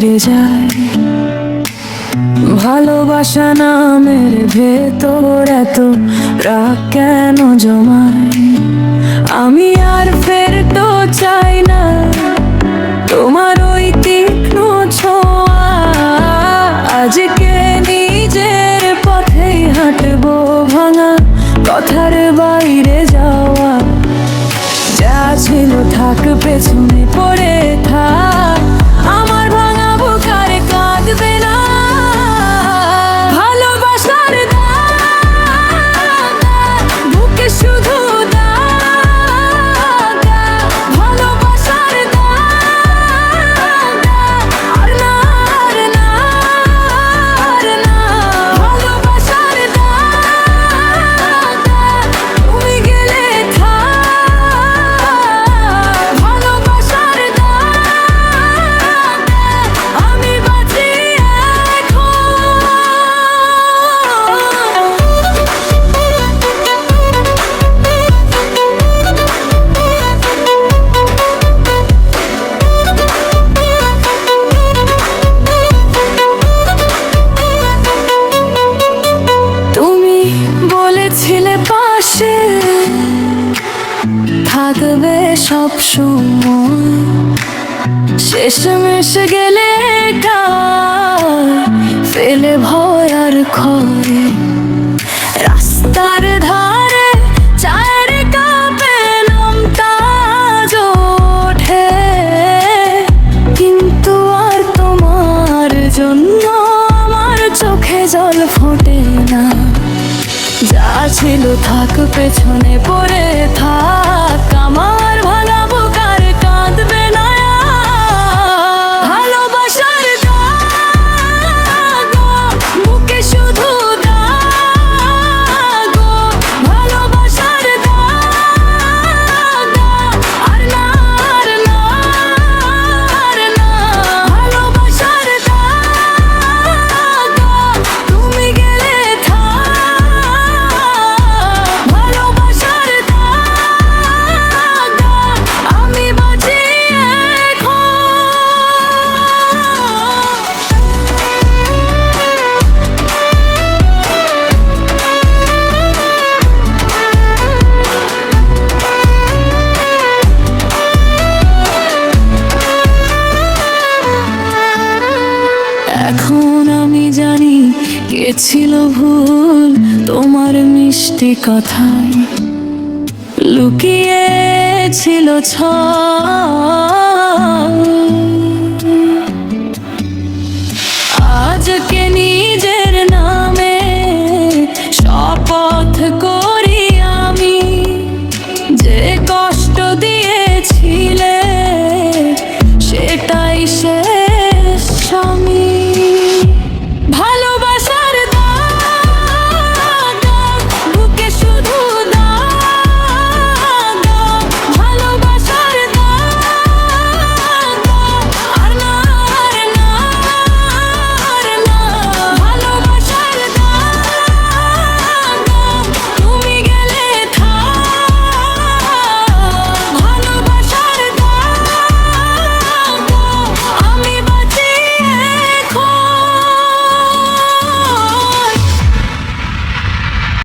বাইরে যায়। ভালোবাসা নামের ভেতর এত রাগ কেন জমায়? আমি আর ফেরতো চাই না তোমার ওই তীক্ষ্ণ ছোঁয়া। আজকে নিজের পথেই হাঁটবো, ভাঙা কথার বাইরে যাওয়া। যা ছিল থাক পেছনে পড়ে থাক, আমার ভাঙা বুক আর কাঁদবে না। ভালোবাসার দাগ বুকে শুধু দাগ, ভালোবাসার দাগ আর না আর না আর না। ভালোবাসার দাগ তুমি গেলে থাক, ভালোবাসার দাগ আমি বাঁচি তুমি বলেছিলে পাশে থাকবে সব সময়, শেষমেশ গেলে একা ফেলে ভয় আর ক্ষয়। রাস্তার ধারে চায়ের কাপে নামতা ওঠে, কিন্তু আর তোমার জন্য আমার চোখে জল ফোটে না। যা ছিল থাক পেছনে পড়ে থাক, আমার ভাঙা বুক আর কাঁদবে না। ভালোবাসার দাগ বুকে শুধু দাগ, ভালোবাসার দাগ আর না আর না আর না। ভালোবাসার দাগ তুমি গেলে থাক, ভালোবাসার দাগ আমি বাঁচি এখন। এখন আমি জানি কে ছিল ভুল তোমার মিষ্টি কথায়, লুকিয়ে ছিল ছল।